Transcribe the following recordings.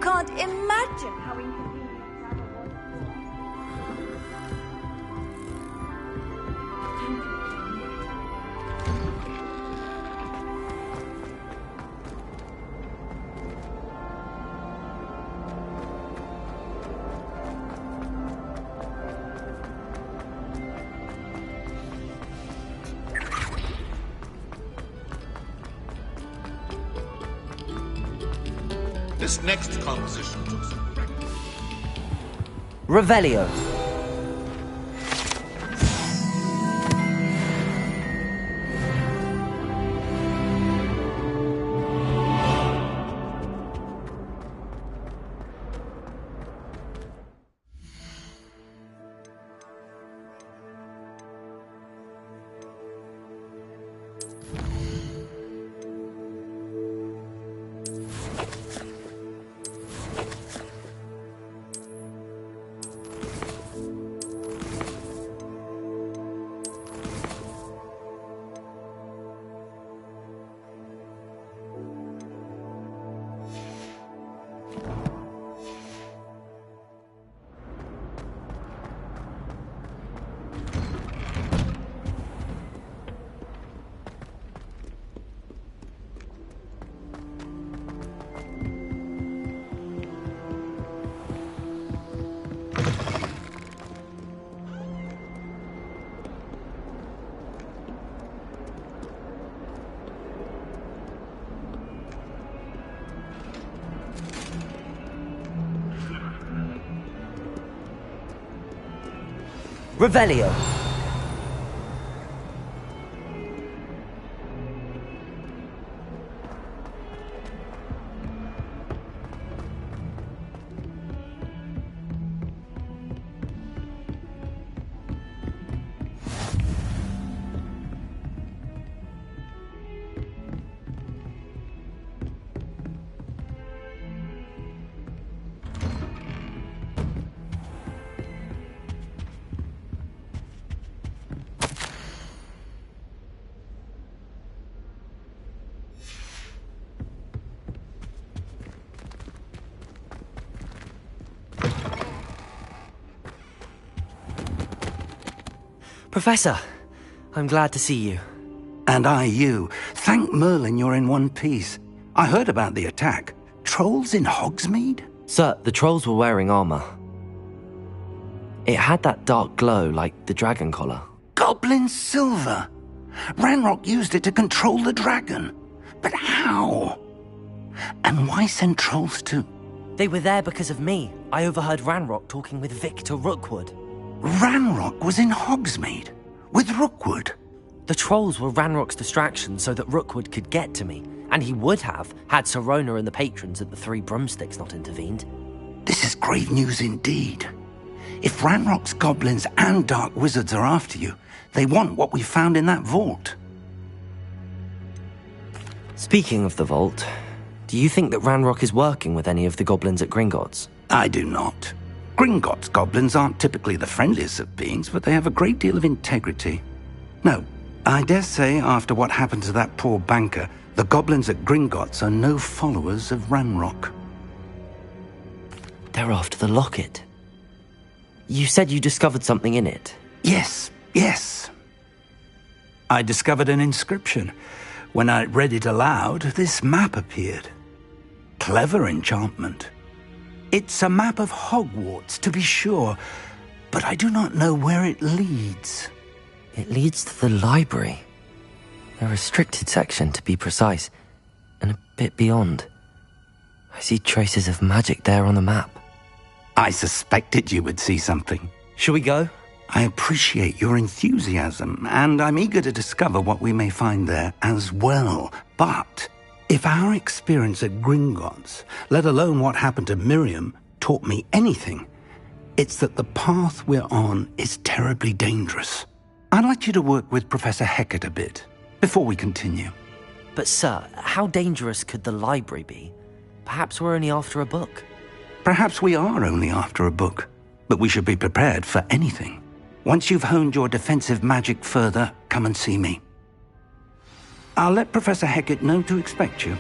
can't imagine how inconvenient that was. This next composition took some practice. Revelio. Revelio. Professor, I'm glad to see you. And I you. Thank Merlin you're in one piece. I heard about the attack. Trolls in Hogsmeade? Sir, the trolls were wearing armor. It had that dark glow like the dragon collar. Goblin silver! Ranrock used it to control the dragon. But how? And why send trolls too? They were there because of me. I overheard Ranrock talking with Victor Rookwood. Ranrock was in Hogsmeade? With Rookwood? The trolls were Ranrock's distraction so that Rookwood could get to me. And he would have, had Sirona and the patrons at the Three Broomsticks not intervened. This is grave news indeed. If Ranrock's goblins and dark wizards are after you, they want what we found in that vault. Speaking of the vault, do you think that Ranrock is working with any of the goblins at Gringotts? I do not. Gringotts goblins aren't typically the friendliest of beings, but they have a great deal of integrity. No, I dare say after what happened to that poor banker, the goblins at Gringotts are no followers of Ranrock. They're after the locket. You said you discovered something in it. Yes. I discovered an inscription. When I read it aloud, this map appeared. Clever enchantment. It's a map of Hogwarts, to be sure, but I do not know where it leads. It leads to the library. A restricted section, to be precise, and a bit beyond. I see traces of magic there on the map. I suspected you would see something. Shall we go? I appreciate your enthusiasm, and I'm eager to discover what we may find there as well. But if our experience at Gringotts, let alone what happened to Miriam, taught me anything, it's that the path we're on is terribly dangerous. I'd like you to work with Professor Hecat a bit, before we continue. But sir, how dangerous could the library be? Perhaps we're only after a book. Perhaps we are only after a book, but we should be prepared for anything. Once you've honed your defensive magic further, come and see me. I'll let Professor Hecat know to expect you.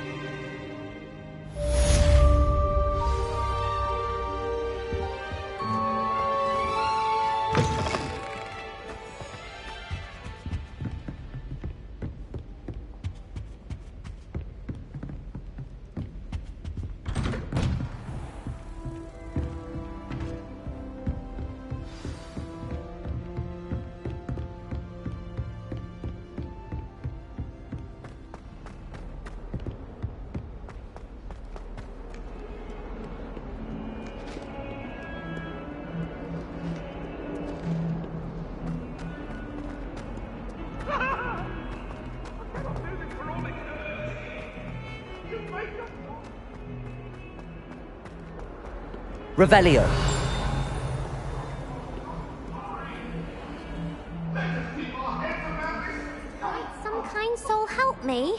Revelio. Might some kind soul help me?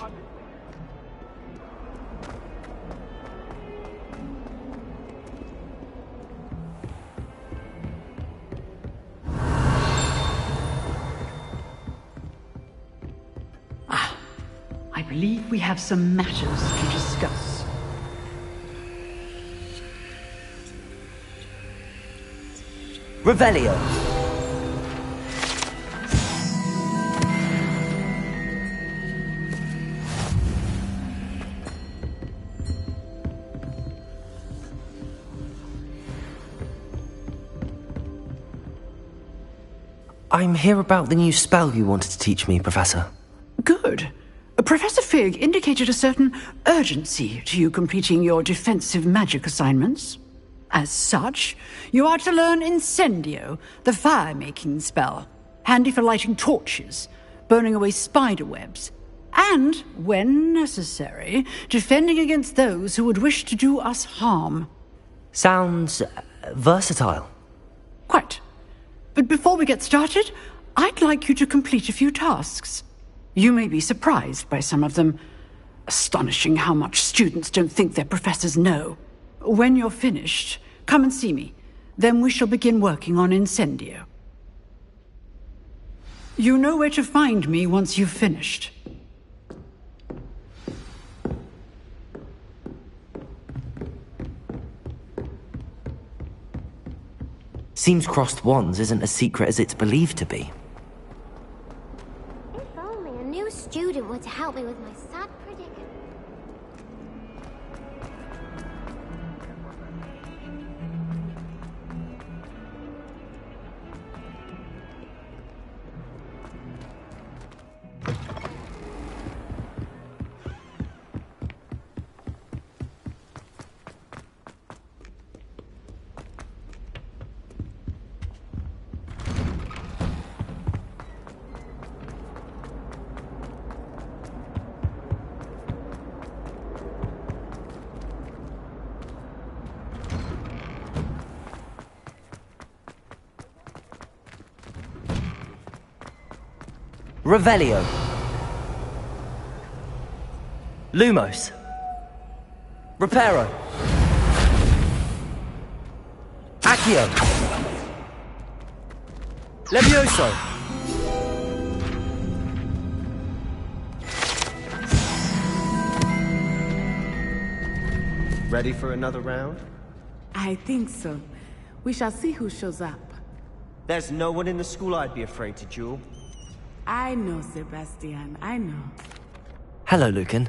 I believe we have some matters to discuss. Revelio. I'm here about the new spell you wanted to teach me, Professor. Good. Professor Fig indicated a certain urgency to you completing your defensive magic assignments. As such, you are to learn Incendio, the fire-making spell, handy for lighting torches, burning away spider webs, and, when necessary, defending against those who would wish to do us harm. Sounds versatile. Quite. But before we get started, I'd like you to complete a few tasks. You may be surprised by some of them. Astonishing how much students don't think their professors know. When you're finished, come and see me. Then we shall begin working on Incendio. You know where to find me once you've finished. Seems crossed wands isn't as secret as it's believed to be. If only a new student were to help me with my sad predicament. Revelio. Lumos. Reparo. Accio. Levioso. Ready for another round? I think so. We shall see who shows up. There's no one in the school I'd be afraid to duel. I know, Sebastian, I know. Hello, Lucan.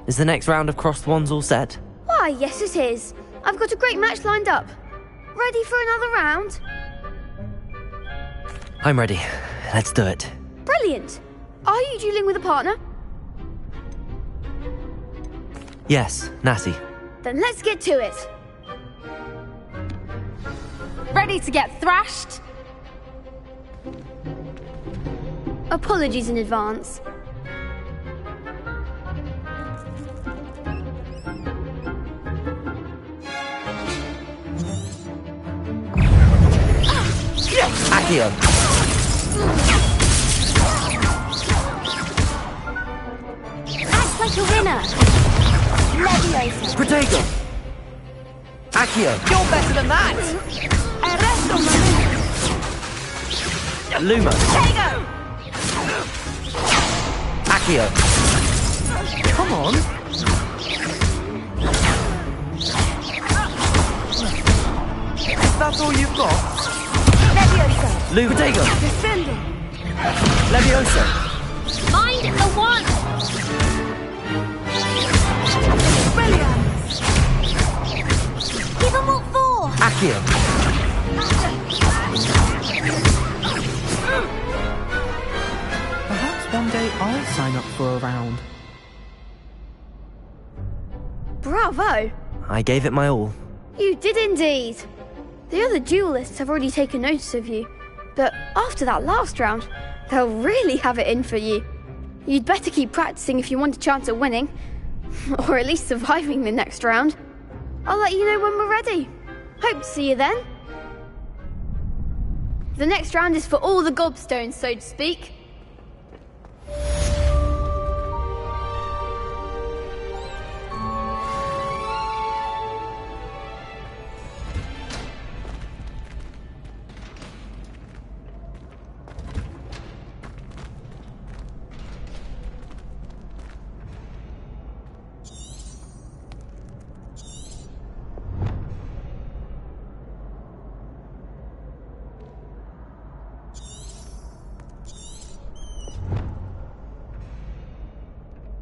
Is the next round of crossed wands all set? Why, yes it is. I've got a great match lined up. Ready for another round? I'm ready. Let's do it. Brilliant. Are you dueling with a partner? Yes, Natty. Then let's get to it. Ready to get thrashed? Apologies in advance. Accio. Act like a winner. Leviosa. Protego. Accio. You're better than that! Arresto, Luma. Protego! Accio. Come on. Is that all you've got? Leviosa. Luma. Protego. Defending. Levioso. Mind the one. Brilliant! Give 'em what for. Accio. Perhaps one day I'll sign up for a round. Bravo. I gave it my all. You did indeed. The other duelists have already taken notice of you, but after that last round, they'll really have it in for you. You'd better keep practicing if you want a chance at winning, or at least surviving the next round. I'll let you know when we're ready. Hope to see you then. The next round is for all the gobstones, so to speak.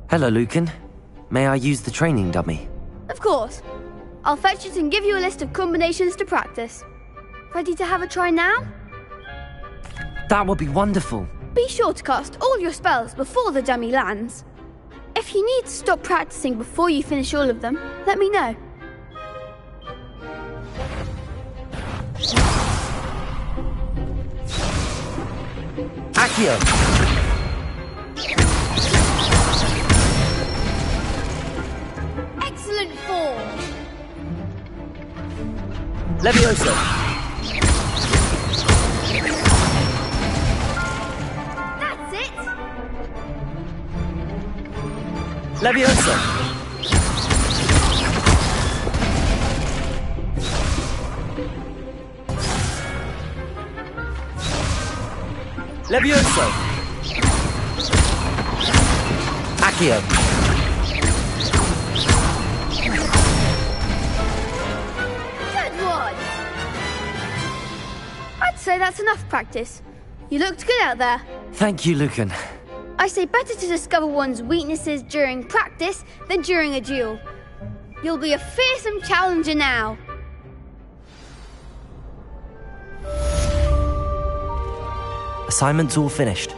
Hello, Lucan. May I use the training dummy? Of course. I'll fetch it and give you a list of combinations to practice. Ready to have a try now? That would be wonderful. Be sure to cast all your spells before the dummy lands. If you need to stop practicing before you finish all of them, let me know. Accio! Excellent form! Levioso! That's it! Levioso! Levioso! Accio! I'd say that's enough practice. You looked good out there. Thank you, Lucan. I say better to discover one's weaknesses during practice than during a duel. You'll be a fearsome challenger now. Assignment's all finished.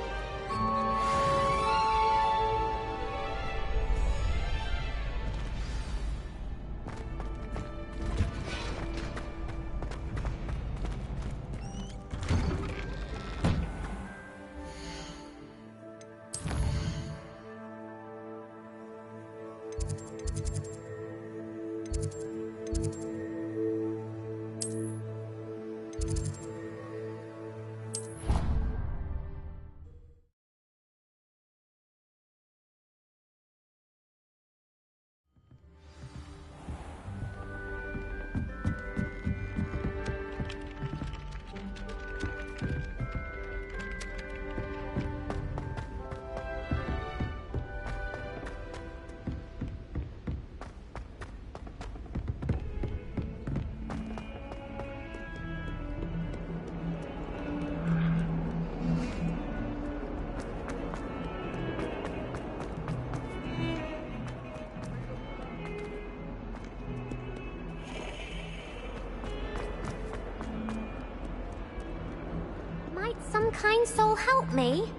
Some kind soul help me?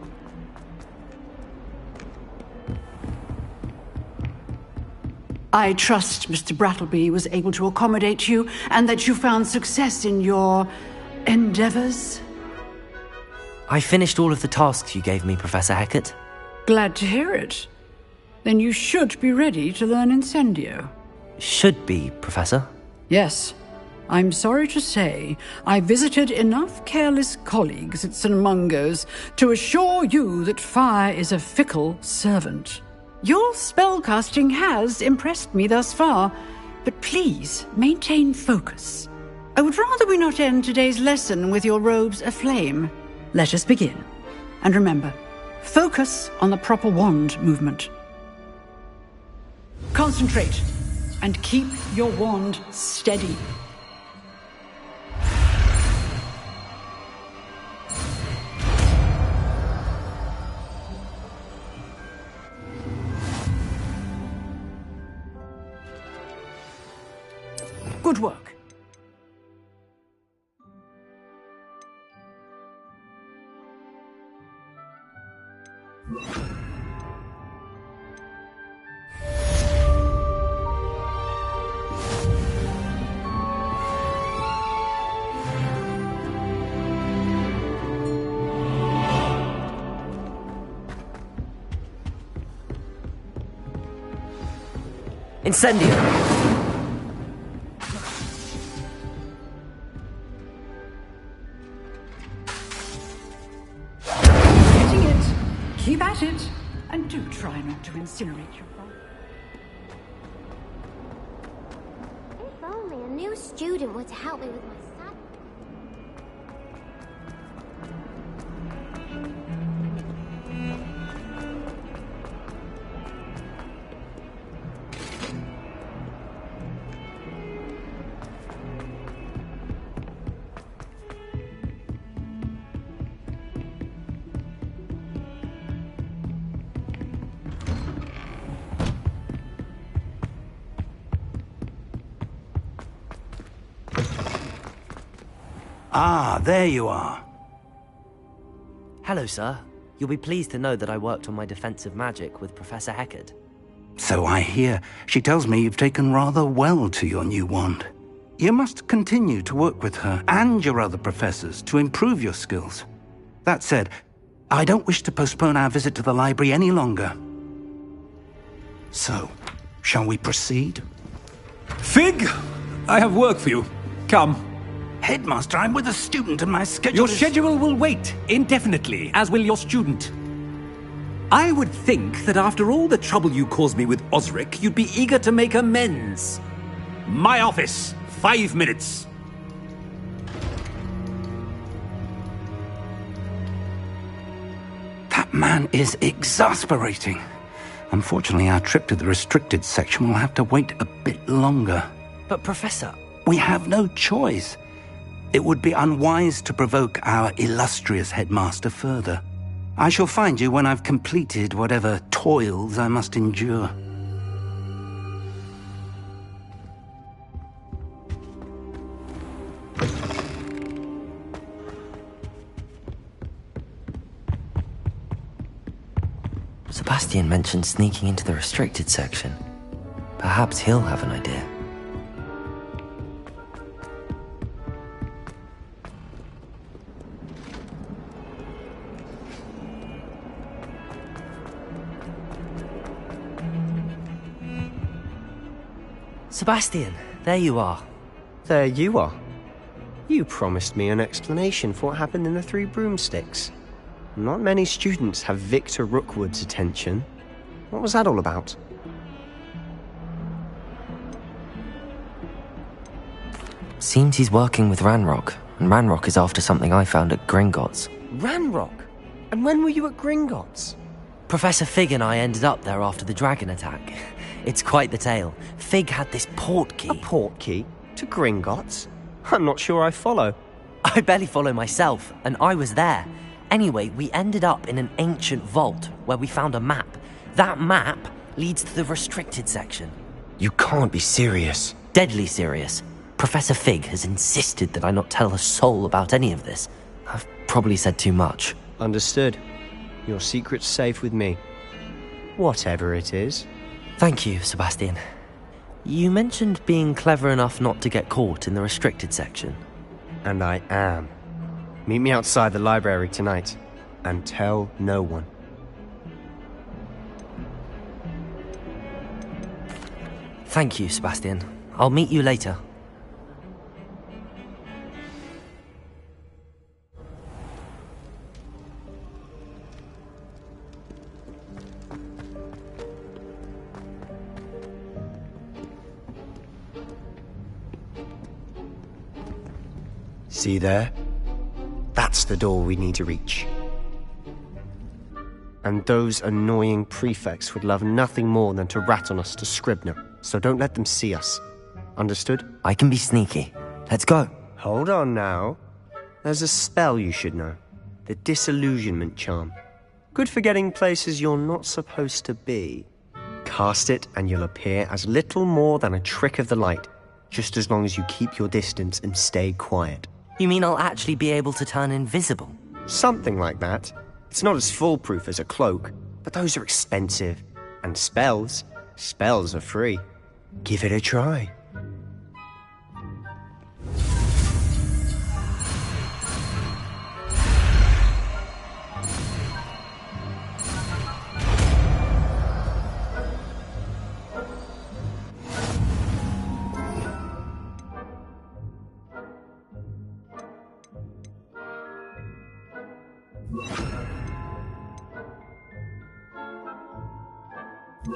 I trust Mr. Brattleby was able to accommodate you and that you found success in your endeavors. I finished all of the tasks you gave me, Professor Hecat. Glad to hear it. Then you should be ready to learn Incendio. Should be, Professor. Yes. I'm sorry to say, I visited enough careless colleagues at St. Mungo's to assure you that fire is a fickle servant. Your spellcasting has impressed me thus far, but please maintain focus. I would rather we not end today's lesson with your robes aflame. Let us begin. And remember, focus on the proper wand movement. Concentrate, and keep your wand steady. Good work. Incendio! Keep at it, and do try not to incinerate your body. If only a new student were to help me with my study. Ah, there you are. Hello, sir. You'll be pleased to know that I worked on my defensive magic with Professor Heckard. So I hear. She tells me you've taken rather well to your new wand. You must continue to work with her and your other professors to improve your skills. That said, I don't wish to postpone our visit to the library any longer. So, shall we proceed? Fig! I have work for you. Come. Headmaster, I'm with a student and my schedule Your is... schedule will wait indefinitely, as will your student. I would think that after all the trouble you caused me with Osric, you'd be eager to make amends. My office, 5 minutes. That man is exasperating. Unfortunately, our trip to the restricted section will have to wait a bit longer. But, Professor... We have no choice. It would be unwise to provoke our illustrious headmaster further. I shall find you when I've completed whatever toils I must endure. Sebastian mentioned sneaking into the restricted section. Perhaps he'll have an idea. Sebastian, there you are. There you are. You promised me an explanation for what happened in the Three Broomsticks. Not many students have Victor Rookwood's attention. What was that all about? Seems he's working with Ranrock, and Ranrock is after something I found at Gringotts. Ranrock? And when were you at Gringotts? Professor Fig and I ended up there after the dragon attack. It's quite the tale. Fig had this portkey. A portkey? To Gringotts? I'm not sure I follow. I barely follow myself, and I was there. Anyway, we ended up in an ancient vault where we found a map. That map leads to the restricted section. You can't be serious. Deadly serious. Professor Fig has insisted that I not tell a soul about any of this. I've probably said too much. Understood. Your secret's safe with me. Whatever it is. Thank you, Sebastian. You mentioned being clever enough not to get caught in the restricted section. And I am. Meet me outside the library tonight, and tell no one. Thank you, Sebastian. I'll meet you later. See there? That's the door we need to reach. And those annoying prefects would love nothing more than to rat on us to Scribner, so don't let them see us. Understood? I can be sneaky. Let's go. Hold on now. There's a spell you should know. The Disillusionment Charm. Good for getting places you're not supposed to be. Cast it and you'll appear as little more than a trick of the light, just as long as you keep your distance and stay quiet. You mean I'll actually be able to turn invisible? Something like that. It's not as foolproof as a cloak, but those are expensive. And spells are free. Give it a try. I'll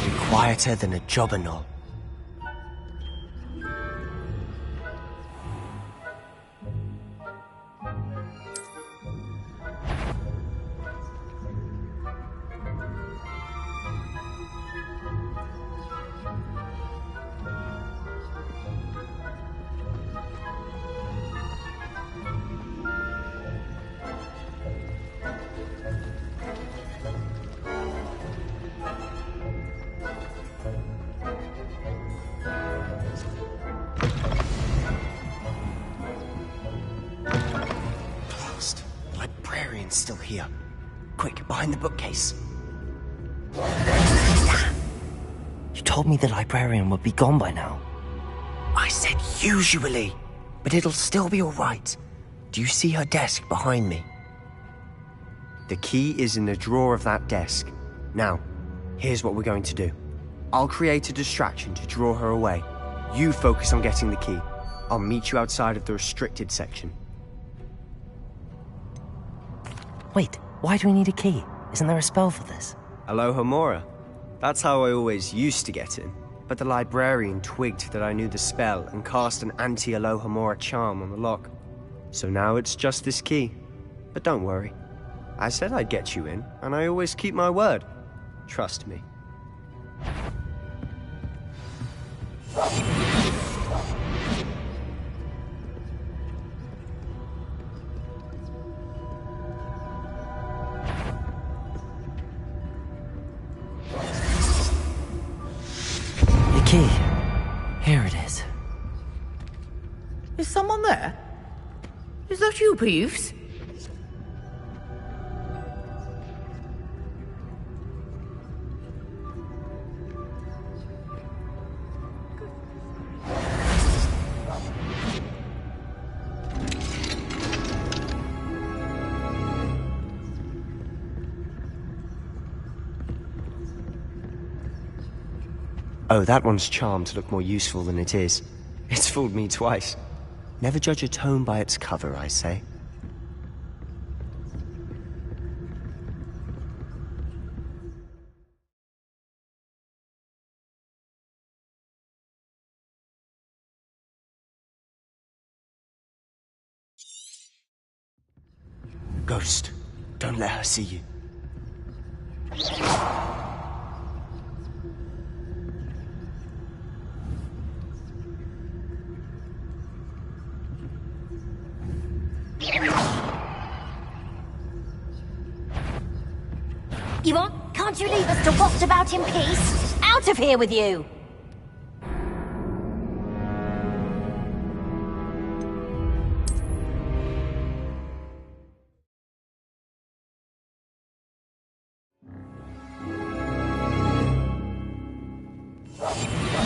be quieter than a jobberknoll. Still here. Quick, behind the bookcase. You told me the librarian would be gone by now. I said usually, but it'll still be all right. Do you see her desk behind me? The key is in the drawer of that desk. Now, here's what we're going to do. I'll create a distraction to draw her away. You focus on getting the key. I'll meet you outside of the restricted section. Wait, why do we need a key? Isn't there a spell for this? Alohomora. That's how I always used to get in. But the librarian twigged that I knew the spell and cast an anti-Alohomora charm on the lock. So now it's just this key. But don't worry. I said I'd get you in, and I always keep my word. Trust me. Key. Here it is. Is someone there? Is that you, Peeves? Oh, that one's charmed to look more useful than it is. It's fooled me twice. Never judge a tome by its cover, I say. Ghost, don't let her see you. You want? Can't you leave us to waft about in peace? Out of here with you!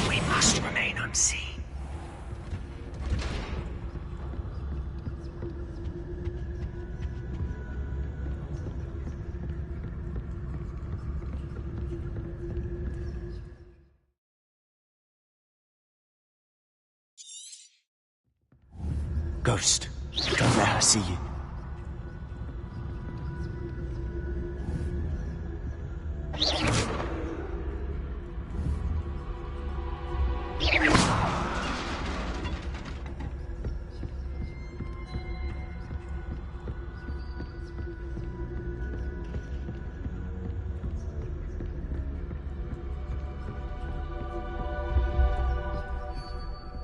We must remain unseen. Ghost, don't let her see you.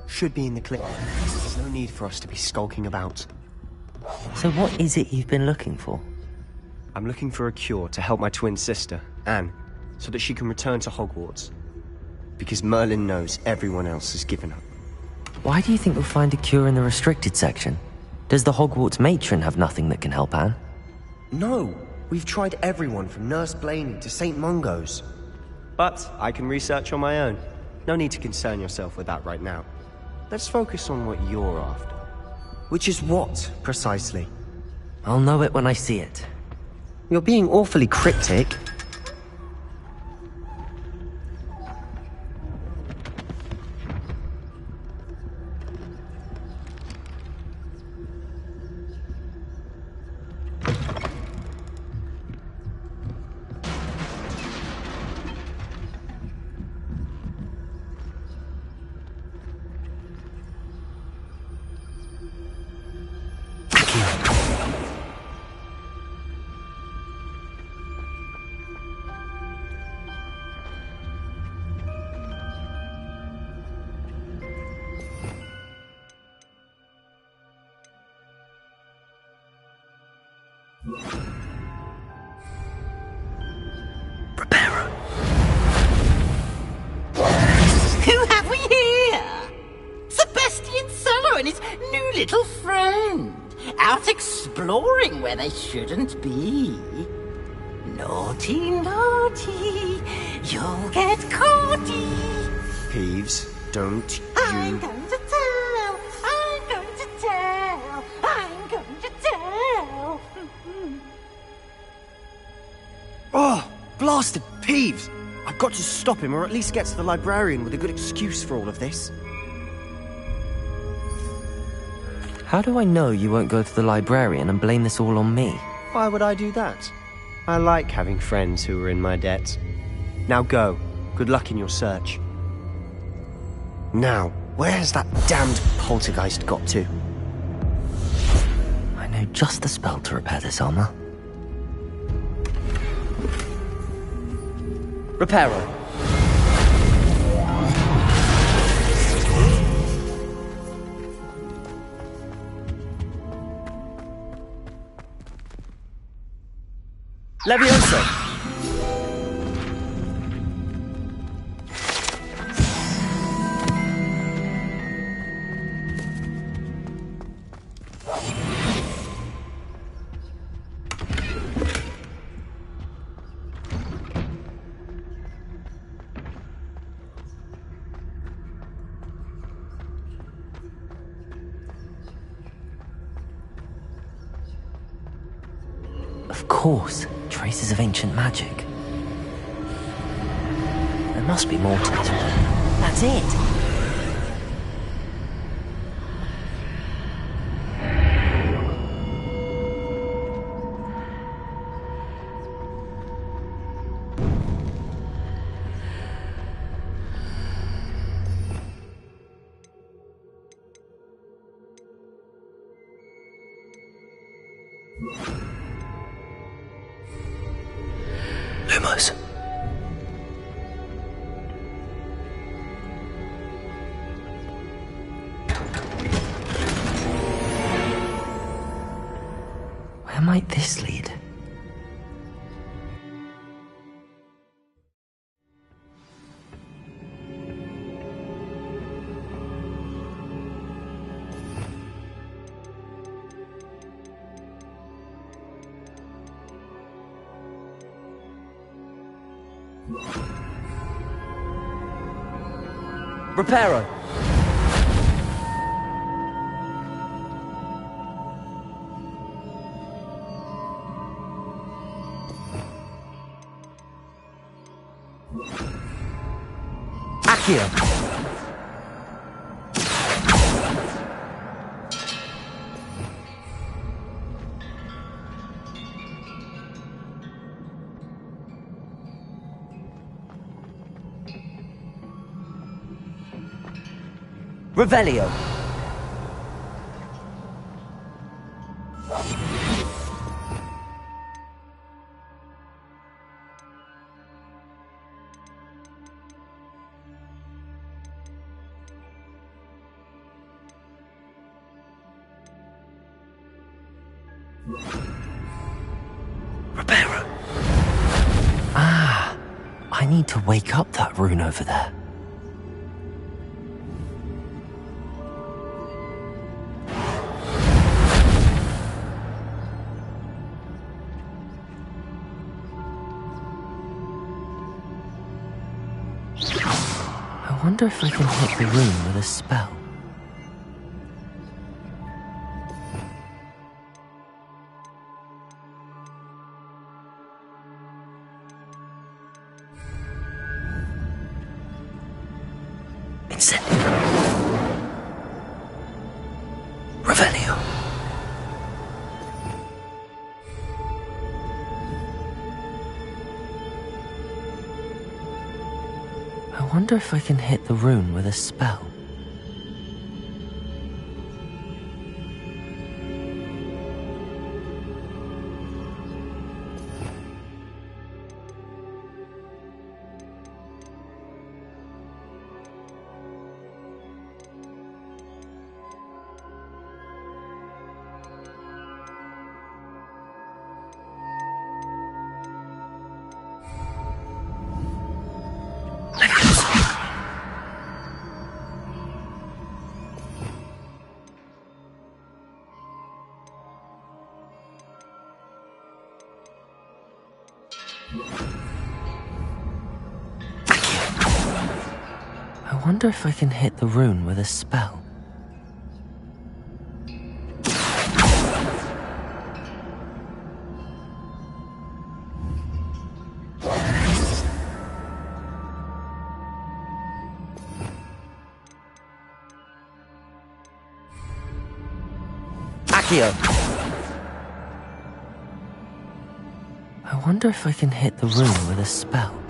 Should be in the clip. There's no need for us to be skulking about. So what is it you've been looking for? I'm looking for a cure to help my twin sister, Anne, so that she can return to Hogwarts. Because Merlin knows everyone else has given up. Why do you think we'll find a cure in the restricted section? Does the Hogwarts matron have nothing that can help Anne? No! We've tried everyone from Nurse Blaney to St. Mungo's. But I can research on my own. No need to concern yourself with that right now. Let's focus on what you're after. Which is what, precisely? I'll know it when I see it. You're being awfully cryptic. Who have we here? Sebastian Cello and his new little friend. Out exploring where they shouldn't be. Naughty, naughty. You'll get caughty. Peeves, don't you... I'm going to tell. I'm going to tell. I'm going to tell. Oh, blasted Peeves! I've got to stop him, or at least get to the librarian with a good excuse for all of this. How do I know you won't go to the librarian and blame this all on me? Why would I do that? I like having friends who are in my debt. Now go. Good luck in your search. Now, where's that damned poltergeist got to? I know just the spell to repair this armor. Reparo. Levioso! Of course, traces of ancient magic. There must be more to it. That's it! Lumos. Where might this lead? Reparo. Accio. Revelio. Reparo. Ah, I need to wake up that rune over there. I wonder if I can hit the rune with a spell. Incendio. Revelio. I wonder if I can hit the rune with a spell. I wonder if I can hit the rune with a spell. Accio. I wonder if I can hit the rune with a spell.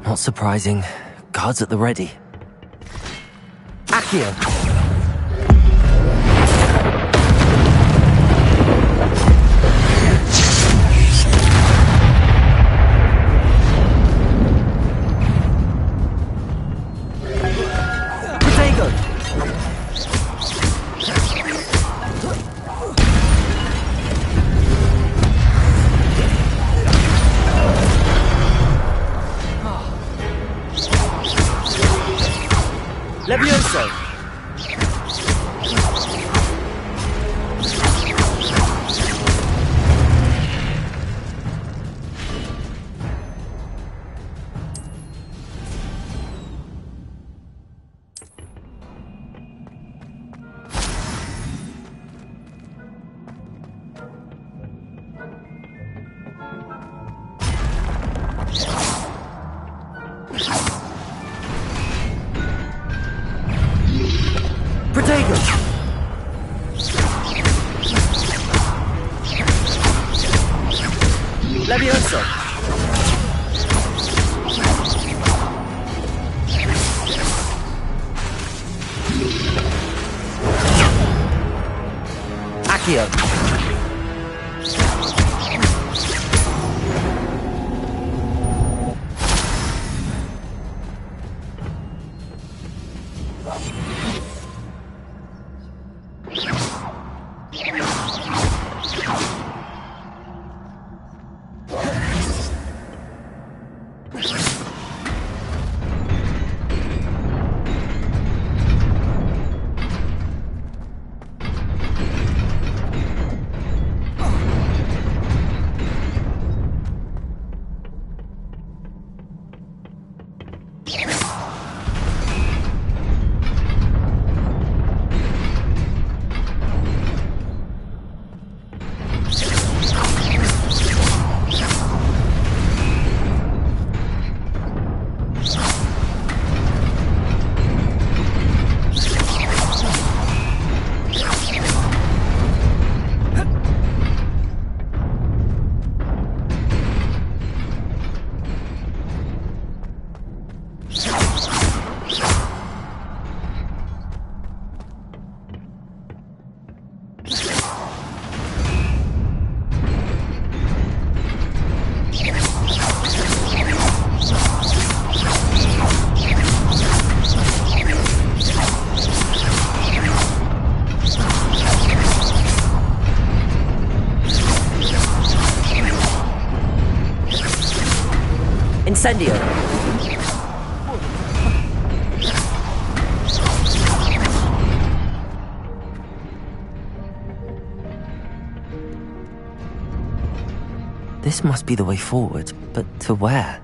Not surprising. Guards at the ready. Accio! Protego! Levioso! Protego! Levioso! Accio! Incendio! This must be the way forward, but to where?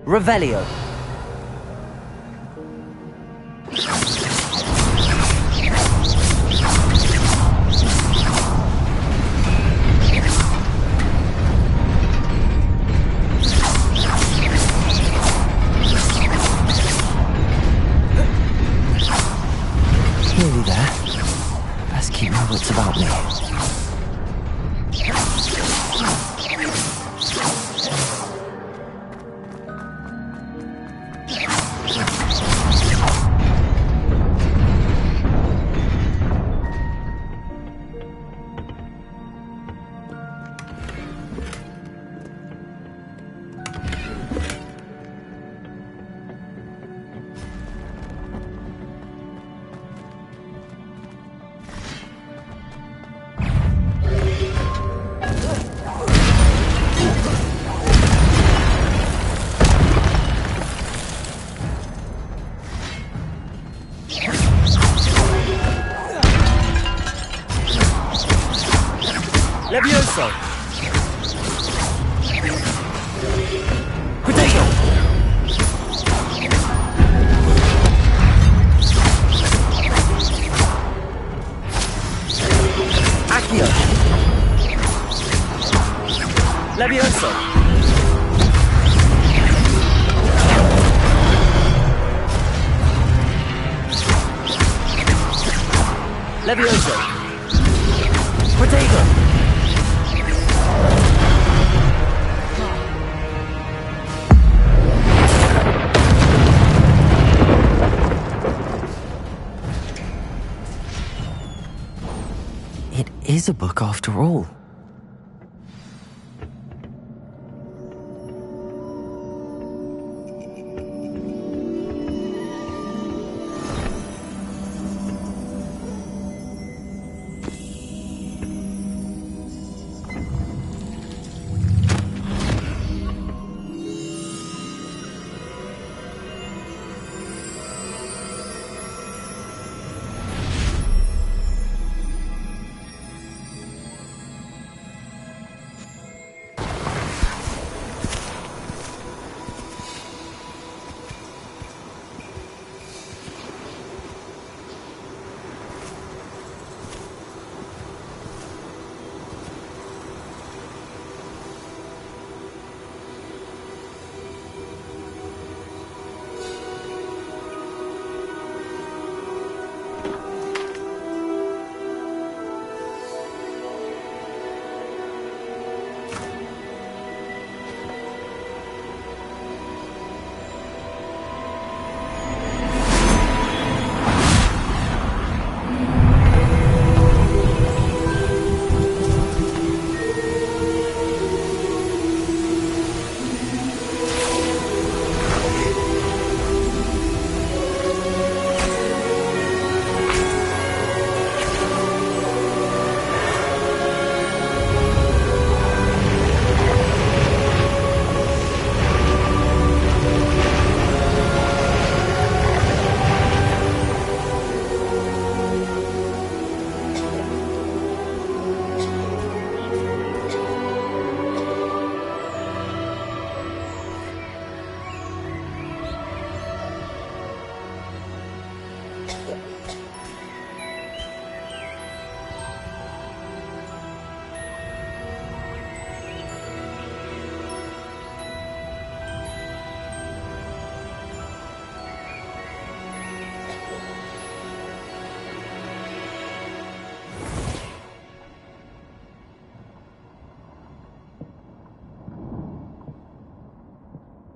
Revelio. Nearly there. Best keep my wits about me. Levioso! Potato! Accio! Levioso! Levioso! Potato! It is a book after all.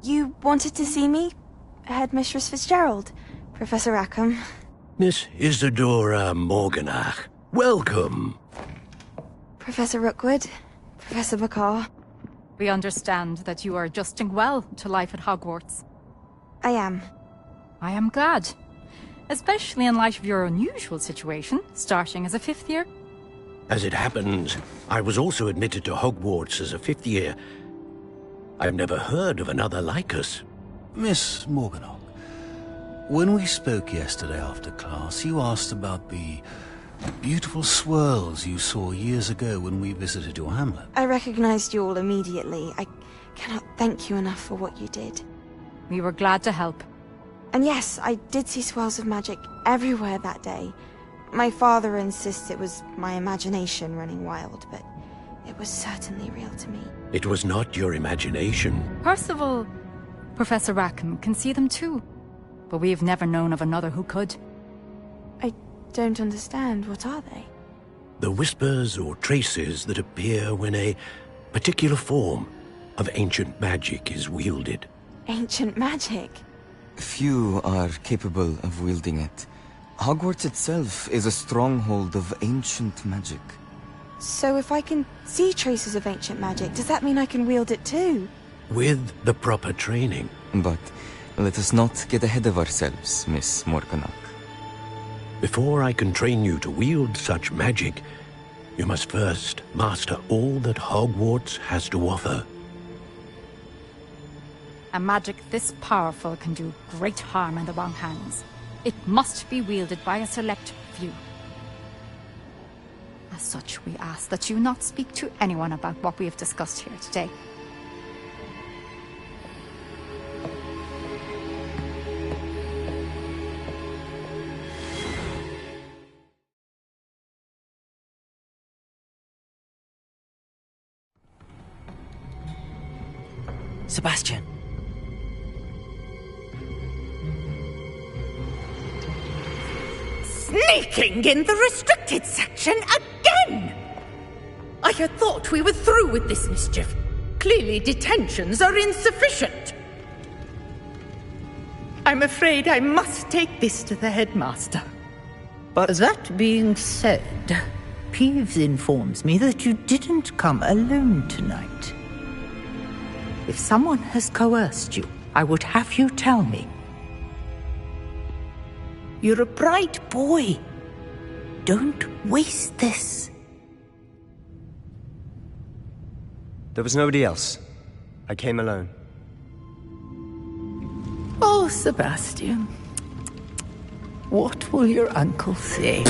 You wanted to see me? Headmistress Fitzgerald? Professor Rackham? Miss Isadora Morganach, welcome. Professor Rookwood? Professor Bakar? We understand that you are adjusting well to life at Hogwarts. I am. I am glad. Especially in light of your unusual situation, starting as a 5th year. As it happens, I was also admitted to Hogwarts as a 5th year. I've never heard of another like us. Miss Morganach, when we spoke yesterday after class, you asked about the Beautiful swirls you saw years ago when we visited your hamlet. I recognized you all immediately. I cannot thank you enough for what you did. We were glad to help. And yes, I did see swirls of magic everywhere that day. My father insists it was my imagination running wild, but it was certainly real to me. It was not your imagination. Percival, Professor Rackham can see them too. But we've never known of another who could. I don't understand. What are they? The whispers or traces that appear when a particular form of ancient magic is wielded. Ancient magic? Few are capable of wielding it. Hogwarts itself is a stronghold of ancient magic. So if I can see traces of ancient magic, does that mean I can wield it too? With the proper training. But let us not get ahead of ourselves, Miss Morganach. Before I can train you to wield such magic, you must first master all that Hogwarts has to offer. A magic this powerful can do great harm in the wrong hands. It must be wielded by a select few. As such, we ask that you not speak to anyone about what we have discussed here today. Sebastian. Sneaking in the restricted section again! I had thought we were through with this mischief. Clearly detentions are insufficient. I'm afraid I must take this to the headmaster. But that being said, Peeves informs me that you didn't come alone tonight. If someone has coerced you, I would have you tell me. You're a bright boy. Don't waste this. There was nobody else. I came alone. Oh, Sebastian. What will your uncle say?